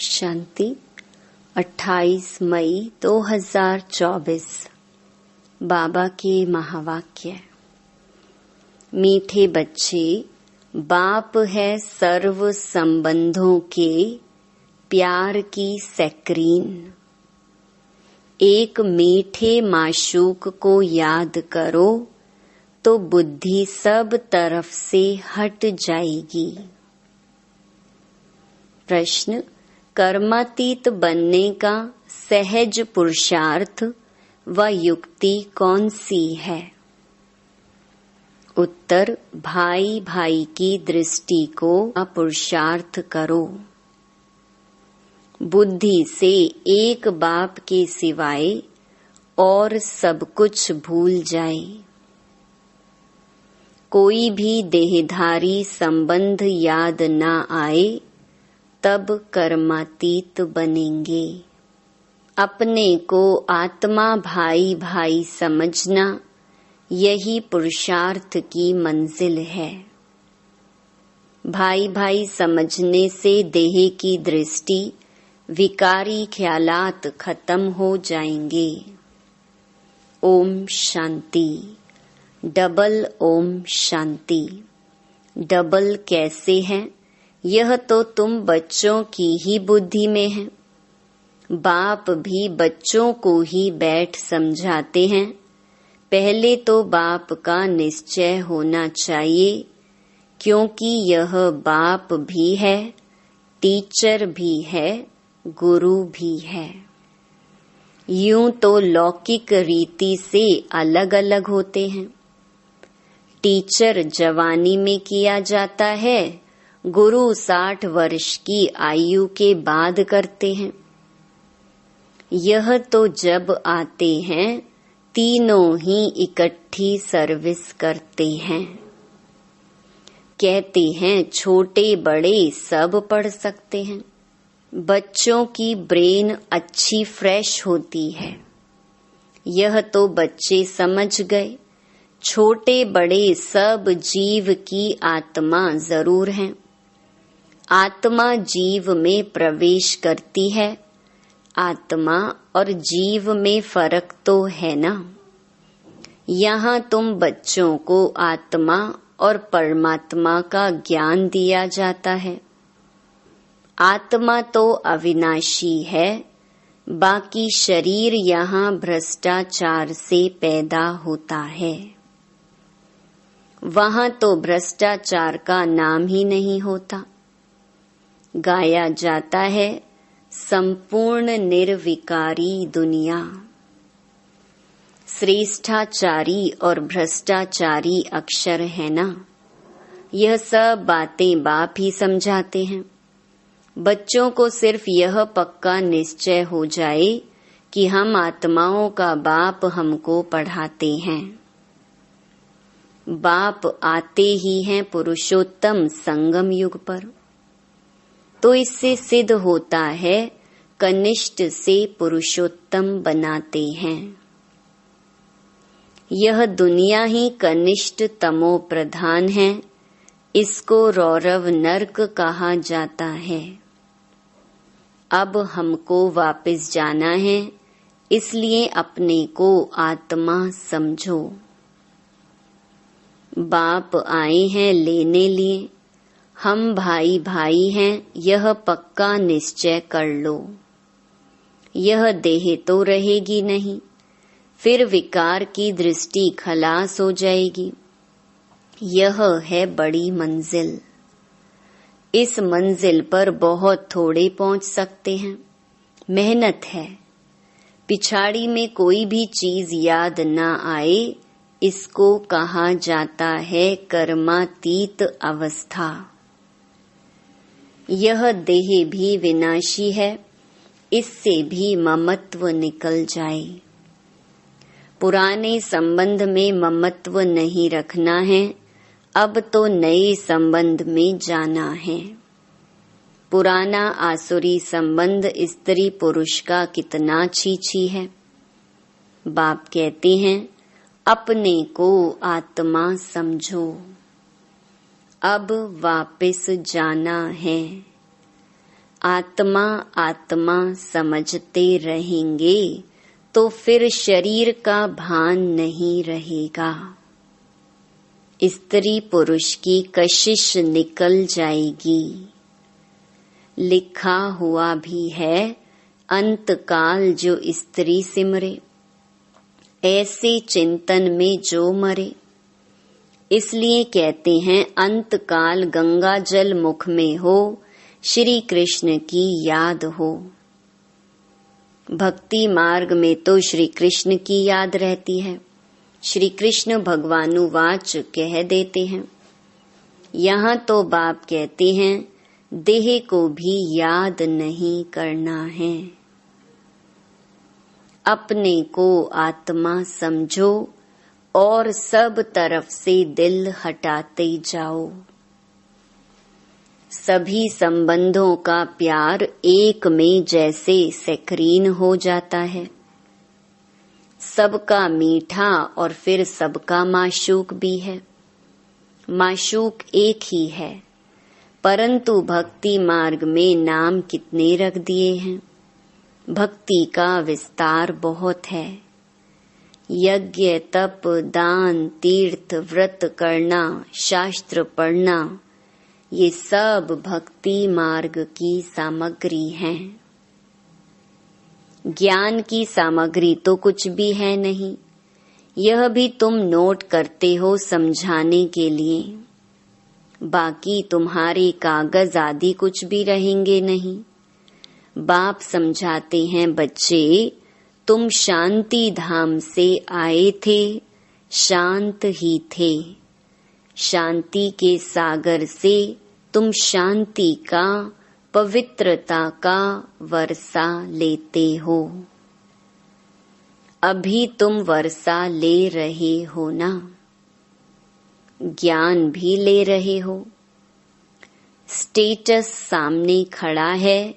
शांति 28 मई 2024 बाबा के महावाक्य। मीठे बच्चे, बाप है सर्व संबंधों के प्यार की स्क्रीन। एक मीठे माशूक को याद करो तो बुद्धि सब तरफ से हट जाएगी। प्रश्न: कर्मातीत बनने का सहज पुरुषार्थ व युक्ति कौन सी है? उत्तर: भाई भाई की दृष्टि को पुरुषार्थ करो। बुद्धि से एक बाप के सिवाय और सब कुछ भूल जाए। कोई भी देहधारी संबंध याद न आए तब कर्मातीत बनेंगे। अपने को आत्मा भाई भाई समझना यही पुरुषार्थ की मंजिल है। भाई भाई समझने से देह की दृष्टि विकारी ख्यालात खत्म हो जाएंगे। ओम शांति। डबल ओम शांति। डबल कैसे है? यह तो तुम बच्चों की ही बुद्धि में है। बाप भी बच्चों को ही बैठ समझाते हैं। पहले तो बाप का निश्चय होना चाहिए, क्योंकि यह बाप भी है, टीचर भी है, गुरु भी है। यूं तो लौकिक रीति से अलग अलग होते हैं। टीचर जवानी में किया जाता है, गुरु 60 वर्ष की आयु के बाद करते हैं। यह तो जब आते हैं तीनों ही इकट्ठी सर्विस करते हैं। कहते हैं छोटे बड़े सब पढ़ सकते हैं। बच्चों की ब्रेन अच्छी फ्रेश होती है। यह तो बच्चे समझ गए। छोटे बड़े सब जीव की आत्मा जरूर हैं। आत्मा जीव में प्रवेश करती है। आत्मा और जीव में फर्क तो है ना। यहाँ तुम बच्चों को आत्मा और परमात्मा का ज्ञान दिया जाता है। आत्मा तो अविनाशी है, बाकी शरीर यहाँ भ्रष्टाचार से पैदा होता है। वहाँ तो भ्रष्टाचार का नाम ही नहीं होता। गाया जाता है संपूर्ण निर्विकारी दुनिया। श्रेष्ठाचारी और भ्रष्टाचारी अक्षर है ना। यह सब बातें बाप ही समझाते हैं। बच्चों को सिर्फ यह पक्का निश्चय हो जाए कि हम आत्माओं का बाप हमको पढ़ाते हैं। बाप आते ही हैं पुरुषोत्तम संगम युग पर। तो इससे सिद्ध होता है कनिष्ठ से पुरुषोत्तम बनाते हैं। यह दुनिया ही कनिष्ठ तमो प्रधान है। इसको रौरव नर्क कहा जाता है। अब हमको वापस जाना है, इसलिए अपने को आत्मा समझो। बाप आए हैं लेने लिए। हम भाई भाई हैं, यह पक्का निश्चय कर लो। यह देह तो रहेगी नहीं, फिर विकार की दृष्टि खलास हो जाएगी। यह है बड़ी मंजिल। इस मंजिल पर बहुत थोड़े पहुंच सकते हैं। मेहनत है। पिछाड़ी में कोई भी चीज याद न आए, इसको कहा जाता है कर्मातीत अवस्था। यह देह भी विनाशी है, इससे भी ममत्व निकल जाए। पुराने संबंध में ममत्व नहीं रखना है, अब तो नए संबंध में जाना है। पुराना आसुरी संबंध स्त्री पुरुष का कितना छीछी है। बाप कहते हैं अपने को आत्मा समझो। अब वापस जाना है। आत्मा आत्मा समझते रहेंगे तो फिर शरीर का भान नहीं रहेगा। स्त्री पुरुष की कशिश निकल जाएगी। लिखा हुआ भी है, अंतकाल जो स्त्री सिमरे, ऐसे चिंतन में जो मरे। इसलिए कहते हैं अंतकाल गंगा जल मुख में हो, श्री कृष्ण की याद हो। भक्ति मार्ग में तो श्री कृष्ण की याद रहती है। श्री कृष्ण भगवानुवाच कह देते हैं। यहाँ तो बाप कहते हैं देह को भी याद नहीं करना है। अपने को आत्मा समझो और सब तरफ से दिल हटाते जाओ। सभी संबंधों का प्यार एक में जैसे सैकरीन हो जाता है। सबका मीठा और फिर सबका माशूक भी है। माशूक एक ही है, परंतु भक्ति मार्ग में नाम कितने रख दिए हैं। भक्ति का विस्तार बहुत है। यज्ञ, तप, दान, तीर्थ, व्रत करना, शास्त्र पढ़ना, ये सब भक्ति मार्ग की सामग्री है। ज्ञान की सामग्री तो कुछ भी है नहीं। यह भी तुम नोट करते हो समझाने के लिए। बाकी तुम्हारे कागज आदि कुछ भी रहेंगे नहीं। बाप समझाते हैं, बच्चे तुम शांति धाम से आए थे, शांत ही थे। शांति के सागर से तुम शांति का, पवित्रता का वर्षा लेते हो। अभी तुम वर्षा ले रहे हो ना, ज्ञान भी ले रहे हो। स्टेटस सामने खड़ा है,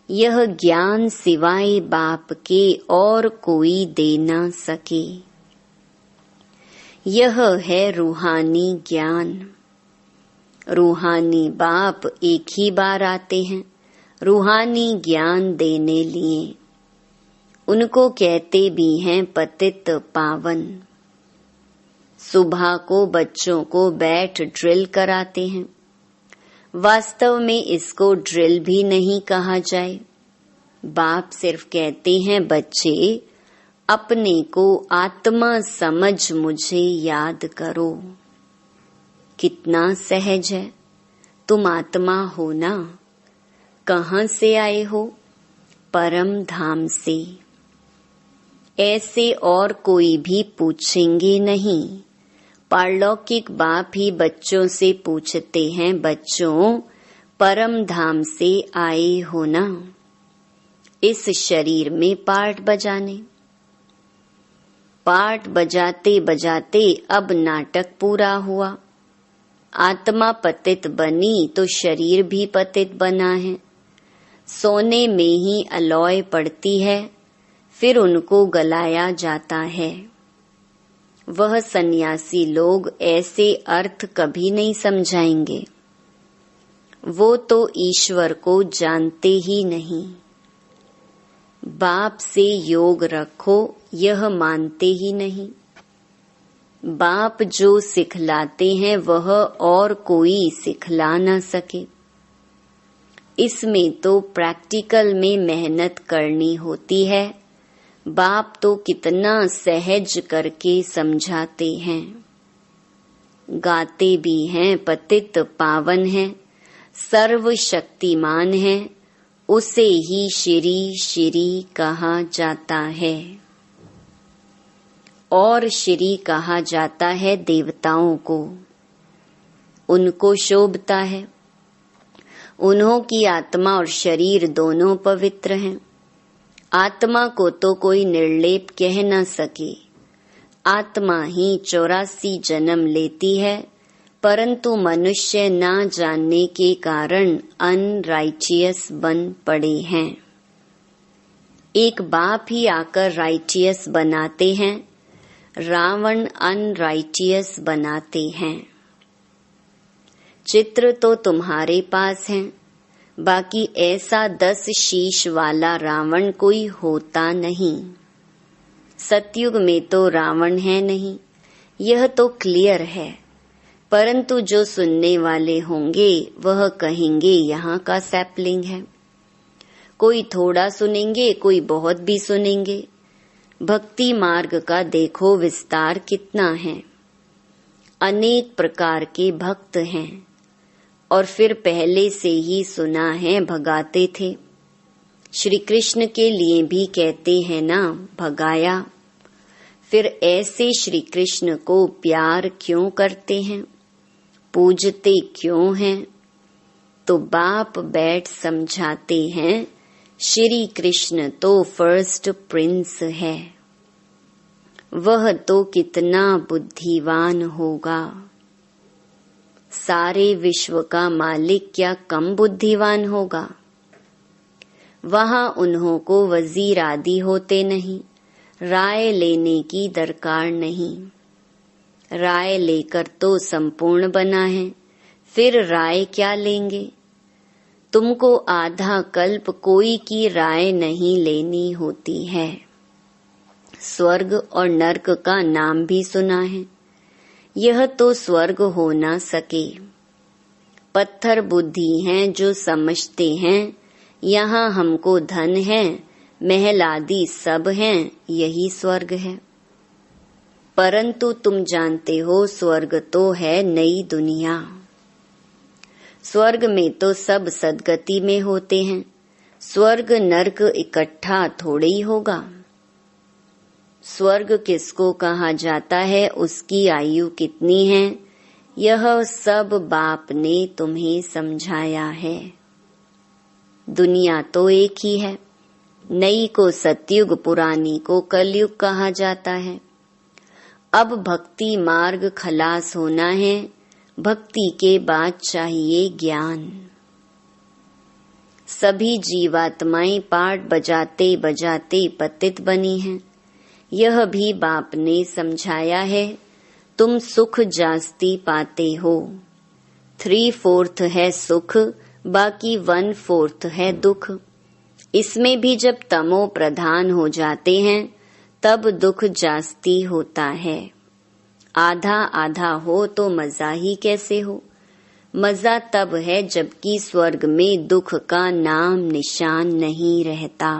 यह ज्ञान सिवाय बाप के और कोई दे ना सके। यह है रूहानी ज्ञान। रूहानी बाप एक ही बार आते हैं रूहानी ज्ञान देने लिए। उनको कहते भी हैं पतित पावन। सुबह को बच्चों को बैठ ड्रिल कराते हैं। वास्तव में इसको ड्रिल भी नहीं कहा जाए। बाप सिर्फ कहते हैं, बच्चे अपने को आत्मा समझ मुझे याद करो। कितना सहज है। तुम आत्मा हो ना। कहाँ से आए हो? परम धाम से। ऐसे और कोई भी पूछेंगे नहीं। पारलौकिक बाप ही बच्चों से पूछते हैं, बच्चों परम धाम से आए हो ना? इस शरीर में पाठ बजाने। पाठ बजाते बजाते अब नाटक पूरा हुआ। आत्मा पतित बनी तो शरीर भी पतित बना है। सोने में ही अलौय पड़ती है, फिर उनको गलाया जाता है। वह सन्यासी लोग ऐसे अर्थ कभी नहीं समझाएंगे। वो तो ईश्वर को जानते ही नहीं। बाप से योग रखो, यह मानते ही नहीं। बाप जो सिखलाते हैं वह और कोई सिखला न सके। इसमें तो प्रैक्टिकल में मेहनत करनी होती है। बाप तो कितना सहज करके समझाते हैं। गाते भी हैं, पतित पावन है, सर्वशक्तिमान है, उसे ही श्री श्री कहा जाता है। और श्री कहा जाता है देवताओं को। उनको शोभता है। उन्हों की आत्मा और शरीर दोनों पवित्र हैं। आत्मा को तो कोई निर्लेप कह न सके। आत्मा ही 84 जन्म लेती है, परंतु मनुष्य ना जानने के कारण अनराइचियस बन पड़े हैं। एक बाप ही आकर राइचियस बनाते हैं। रावण अनराइचियस बनाते हैं। चित्र तो तुम्हारे पास हैं, बाकी ऐसा 10 शीश वाला रावण कोई होता नहीं। सतयुग में तो रावण है नहीं, यह तो क्लियर है। परंतु जो सुनने वाले होंगे वह कहेंगे यहाँ का सैपलिंग है। कोई थोड़ा सुनेंगे, कोई बहुत भी सुनेंगे। भक्ति मार्ग का देखो विस्तार कितना है। अनेक प्रकार के भक्त हैं और फिर पहले से ही सुना है भगाते थे। श्री कृष्ण के लिए भी कहते हैं ना, भगाया। फिर ऐसे श्री कृष्ण को प्यार क्यों करते हैं, पूजते क्यों हैं? तो बाप बैठ समझाते हैं, श्री कृष्ण तो फर्स्ट प्रिंस है। वह तो कितना बुद्धिमान होगा। सारे विश्व का मालिक क्या कम बुद्धिमान होगा? वहां उन्हों को वजीर आदि होते नहीं, राय लेने की दरकार नहीं। राय लेकर तो संपूर्ण बना है, फिर राय क्या लेंगे? तुमको आधा कल्प कोई की राय नहीं लेनी होती है। स्वर्ग और नर्क का नाम भी सुना है, यह तो स्वर्ग हो ना सके। पत्थर बुद्धि हैं जो समझते हैं यहाँ हमको धन है, महल आदि सब हैं, यही स्वर्ग है। परंतु तुम जानते हो स्वर्ग तो है नई दुनिया। स्वर्ग में तो सब सदगति में होते हैं। स्वर्ग नर्क इकट्ठा थोड़े ही होगा। स्वर्ग किसको कहा जाता है, उसकी आयु कितनी है, यह सब बाप ने तुम्हें समझाया है। दुनिया तो एक ही है। नई को सतयुग, पुरानी को कलयुग कहा जाता है। अब भक्ति मार्ग खलास होना है। भक्ति के बाद चाहिए ज्ञान। सभी जीवात्माएं पाठ बजाते बजाते पतित बनी हैं। यह भी बाप ने समझाया है। तुम सुख जास्ती पाते हो। 3/4 है सुख, बाकी 1/4 है दुख। इसमें भी जब तमो प्रधान हो जाते हैं तब दुख जास्ती होता है। आधा आधा हो तो मजा ही कैसे हो? मजा तब है जबकि स्वर्ग में दुख का नाम निशान नहीं रहता।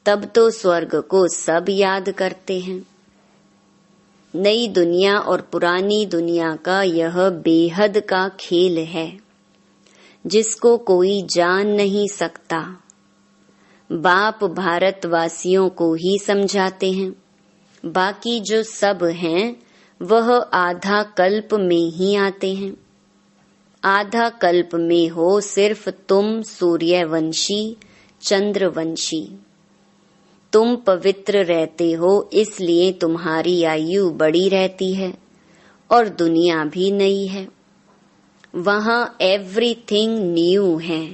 तब तो स्वर्ग को सब याद करते हैं। नई दुनिया और पुरानी दुनिया का यह बेहद का खेल है, जिसको कोई जान नहीं सकता। बाप भारतवासियों को ही समझाते हैं। बाकी जो सब हैं वह आधा कल्प में ही आते हैं। आधा कल्प में हो सिर्फ तुम सूर्यवंशी, चंद्रवंशी। तुम पवित्र रहते हो इसलिए तुम्हारी आयु बड़ी रहती है और दुनिया भी नई है। वहां एवरीथिंग न्यू है।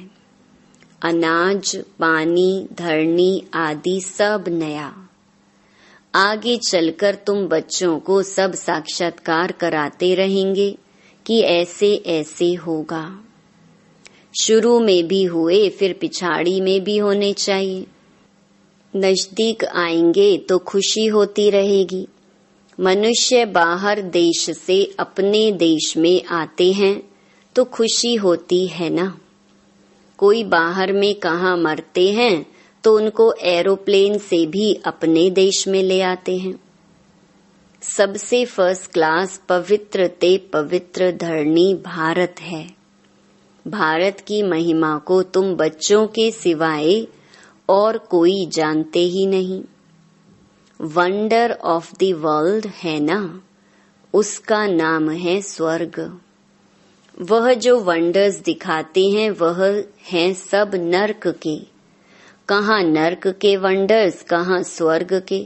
अनाज, पानी, धरनी आदि सब नया। आगे चलकर तुम बच्चों को सब साक्षात्कार कराते रहेंगे कि ऐसे ऐसे होगा। शुरू में भी हुए, फिर पिछाड़ी में भी होने चाहिए। नजदीक आएंगे तो खुशी होती रहेगी। मनुष्य बाहर देश से अपने देश में आते हैं तो खुशी होती है ना। कोई बाहर में कहाँ मरते हैं तो उनको एरोप्लेन से भी अपने देश में ले आते हैं। सबसे फर्स्ट क्लास पवित्र ते पवित्र धरनी भारत है। भारत की महिमा को तुम बच्चों के सिवाय और कोई जानते ही नहीं। वंडर ऑफ द वर्ल्ड है ना, उसका नाम है स्वर्ग। वह जो वंडर्स दिखाते हैं वह हैं सब नर्क के। कहाँ नर्क के वंडर्स, कहाँ स्वर्ग के।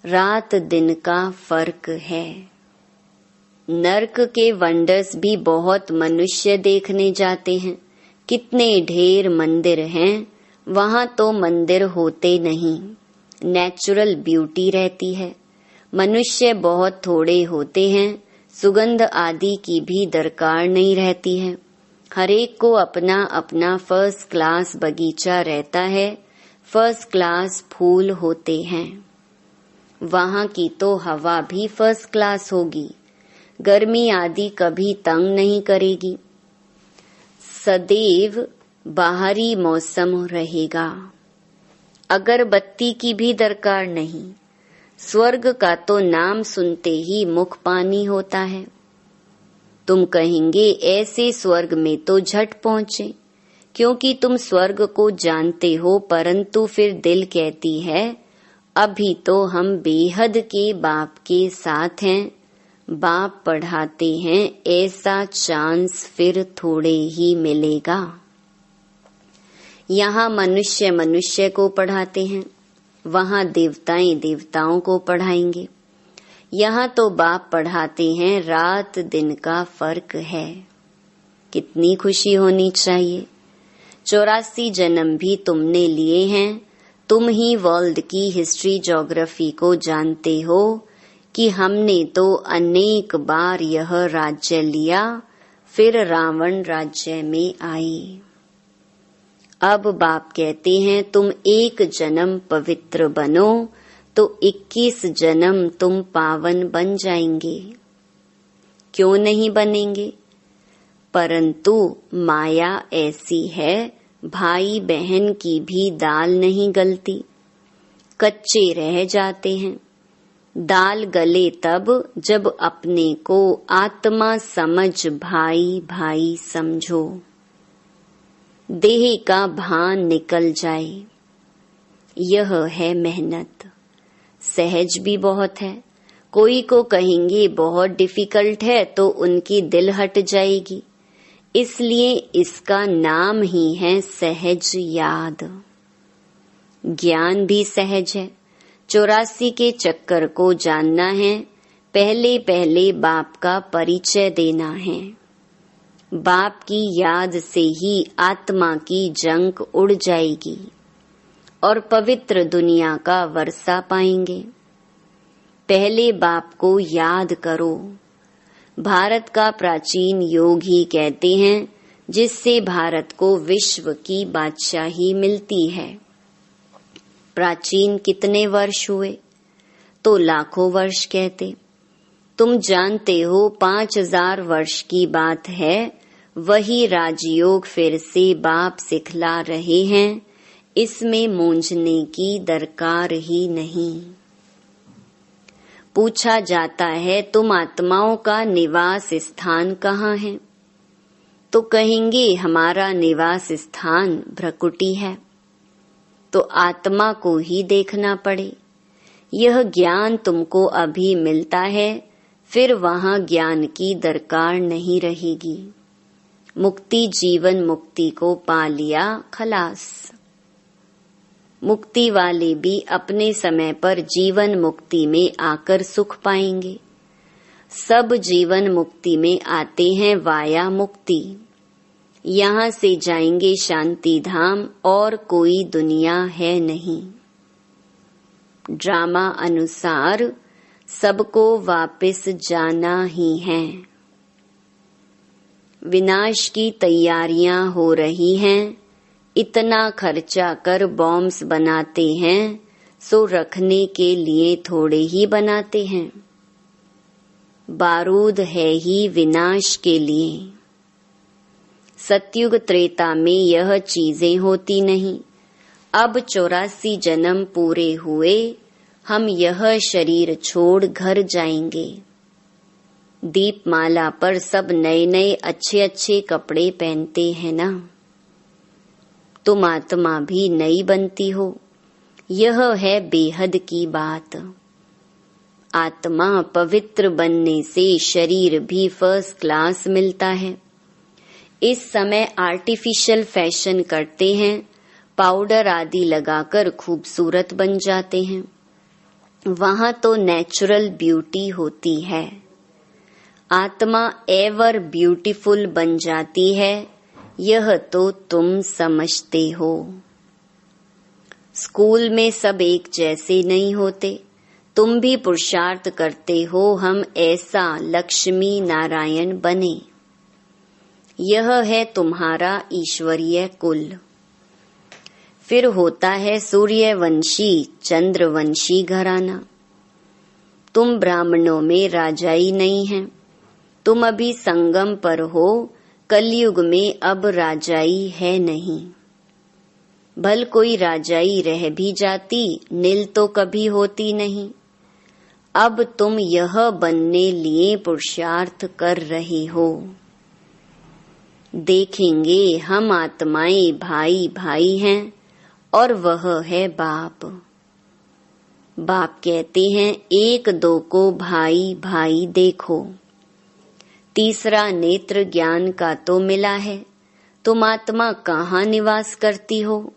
रात दिन का फर्क है। नर्क के वंडर्स भी बहुत मनुष्य देखने जाते हैं। कितने ढेर मंदिर हैं, वहां तो मंदिर होते नहीं, नेचुरल ब्यूटी रहती है। मनुष्य बहुत थोड़े होते हैं, सुगंध आदि की भी दरकार नहीं रहती है। हरेक को अपना अपना फर्स्ट क्लास बगीचा रहता है, फर्स्ट क्लास फूल होते हैं। वहाँ की तो हवा भी फर्स्ट क्लास होगी, गर्मी आदि कभी तंग नहीं करेगी। सदैव बाहरी मौसम रहेगा, अगरबत्ती की भी दरकार नहीं। स्वर्ग का तो नाम सुनते ही मुख पानी होता है। तुम कहेंगे ऐसे स्वर्ग में तो झट पहुँचे, क्योंकि तुम स्वर्ग को जानते हो, परंतु फिर दिल कहती है अभी तो हम बेहद के बाप के साथ हैं। बाप पढ़ाते हैं, ऐसा चांस फिर थोड़े ही मिलेगा। यहाँ मनुष्य मनुष्य को पढ़ाते हैं, वहाँ देवताएं देवताओं को पढ़ाएंगे। यहाँ तो बाप पढ़ाते हैं, रात दिन का फर्क है। कितनी खुशी होनी चाहिए। 84 जन्म भी तुमने लिए हैं। तुम ही वर्ल्ड की हिस्ट्री ज्योग्राफी को जानते हो कि हमने तो अनेक बार यह राज्य लिया, फिर रावण राज्य में आई। अब बाप कहते हैं तुम एक जन्म पवित्र बनो तो 21 जन्म तुम पावन बन जाएंगे। क्यों नहीं बनेंगे? परंतु माया ऐसी है, भाई बहन की भी दाल नहीं गलती, कच्चे रह जाते हैं। दाल गले तब जब अपने को आत्मा समझ भाई भाई समझो, देह का भान निकल जाए। यह है मेहनत। सहज भी बहुत है। कोई को कहेंगे बहुत डिफिकल्ट है तो उनकी दिल हट जाएगी, इसलिए इसका नाम ही है सहज याद। ज्ञान भी सहज है। 84 के चक्कर को जानना है, पहले पहले बाप का परिचय देना है। बाप की याद से ही आत्मा की जंक उड़ जाएगी और पवित्र दुनिया का वर्षा पाएंगे। पहले बाप को याद करो। भारत का प्राचीन योग ही कहते हैं, जिससे भारत को विश्व की बादशाही मिलती है। प्राचीन कितने वर्ष हुए? तो लाखों वर्ष कहते। तुम जानते हो 5000 वर्ष की बात है। वही राजयोग फिर से बाप सिखला रहे हैं, इसमें मूंझने की दरकार ही नहीं। पूछा जाता है तुम आत्माओं का निवास स्थान कहाँ है? तो कहेंगे हमारा निवास स्थान भ्रकुटी है। तो आत्मा को ही देखना पड़े। यह ज्ञान तुमको अभी मिलता है, फिर वहाँ ज्ञान की दरकार नहीं रहेगी। मुक्ति जीवन मुक्ति को पा लिया, खलास। मुक्ति वाले भी अपने समय पर जीवन मुक्ति में आकर सुख पाएंगे। सब जीवन मुक्ति में आते हैं वाया मुक्ति। यहाँ से जाएंगे शांति धाम और कोई दुनिया है नहीं। ड्रामा अनुसार सबको वापस जाना ही है। विनाश की तैयारियां हो रही हैं। इतना खर्चा कर बॉम्ब्स बनाते हैं, सो रखने के लिए थोड़े ही बनाते हैं। बारूद है ही विनाश के लिए। सतयुग त्रेता में यह चीजें होती नहीं। अब 84 जन्म पूरे हुए, हम यह शरीर छोड़ घर जाएंगे। दीपमाला पर सब नए नए अच्छे अच्छे कपड़े पहनते हैं ना। तुम आत्मा भी नई बनती हो। यह है बेहद की बात। आत्मा पवित्र बनने से शरीर भी फर्स्ट क्लास मिलता है। इस समय आर्टिफिशियल फैशन करते हैं, पाउडर आदि लगाकर खूबसूरत बन जाते हैं। वहाँ तो नेचुरल ब्यूटी होती है। आत्मा एवर ब्यूटीफुल बन जाती है, यह तो तुम समझते हो। स्कूल में सब एक जैसे नहीं होते। तुम भी पुरुषार्थ करते हो हम ऐसा लक्ष्मी नारायण बने। यह है तुम्हारा ईश्वरीय कुल। फिर होता है सूर्यवंशी चंद्रवंशी घराना। तुम ब्राह्मणों में राजाई नहीं है, तुम अभी संगम पर हो, कलयुग में अब राजाई है नहीं। भल कोई राजाई रह भी जाती, नील तो कभी होती नहीं। अब तुम यह बनने लिए पुरुषार्थ कर रहे हो। देखेंगे हम आत्माएं भाई भाई हैं और वह है बाप। बाप कहते हैं एक दो को भाई भाई देखो। तीसरा नेत्र ज्ञान का तो मिला है। तुम आत्मा कहाँ निवास करती हो?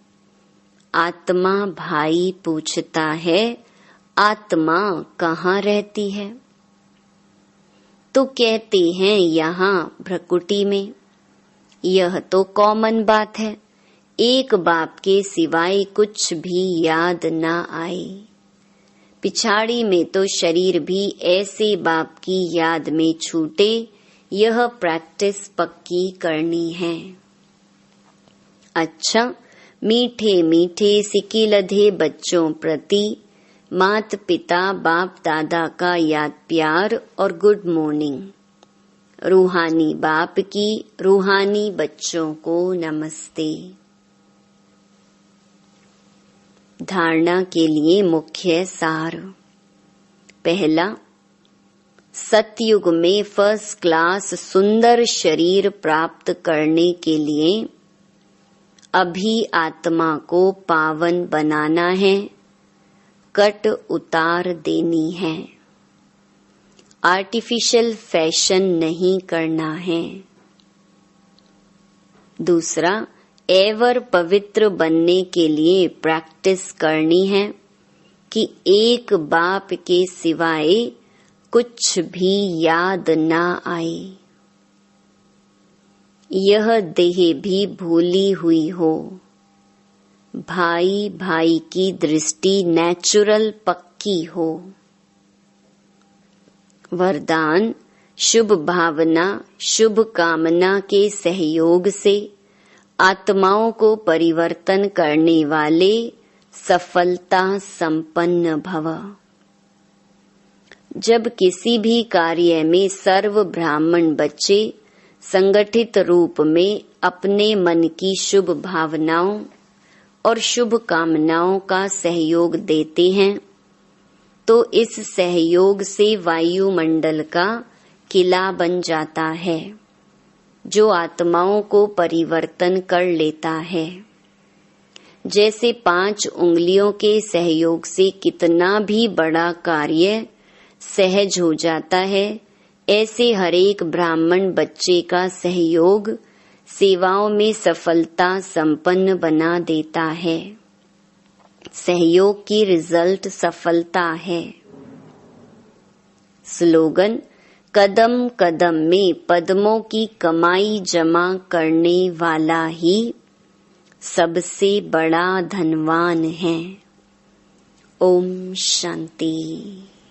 आत्मा भाई पूछता है, आत्मा कहाँ रहती है? तो कहते हैं यहाँ भ्रकुटी में। यह तो कॉमन बात है, एक बाप के सिवाय कुछ भी याद ना आए। पिछाड़ी में तो शरीर भी ऐसे बाप की याद में छूटे, यह प्रैक्टिस पक्की करनी है। अच्छा, मीठे मीठे सिक्के लधे बच्चों प्रति मात पिता बाप दादा का याद प्यार और गुड मॉर्निंग। रूहानी बाप की रूहानी बच्चों को नमस्ते। धारणा के लिए मुख्य सार। पहला, सतयुग में फर्स्ट क्लास सुंदर शरीर प्राप्त करने के लिए अभी आत्मा को पावन बनाना है, कट उतार देनी है। आर्टिफिशियल फैशन नहीं करना है। दूसरा, एवर पवित्र बनने के लिए प्रैक्टिस करनी है कि एक बाप के सिवाय कुछ भी याद ना आए। यह देह भी भूली हुई हो। भाई भाई की दृष्टि नेचुरल पक्की हो। वरदान, शुभ भावना शुभ कामना के सहयोग से आत्माओं को परिवर्तन करने वाले सफलता संपन्न भव। जब किसी भी कार्य में सर्व ब्राह्मण बच्चे संगठित रूप में अपने मन की शुभ भावनाओं और शुभ कामनाओं का सहयोग देते हैं, तो इस सहयोग से वायुमंडल का किला बन जाता है, जो आत्माओं को परिवर्तन कर लेता है। जैसे 5 उंगलियों के सहयोग से कितना भी बड़ा कार्य सहज हो जाता है, ऐसे हरेक ब्राह्मण बच्चे का सहयोग सेवाओं में सफलता संपन्न बना देता है। सहयोग की रिजल्ट सफलता है। स्लोगन, कदम कदम में पद्मों की कमाई जमा करने वाला ही सबसे बड़ा धनवान है। ओम शांति।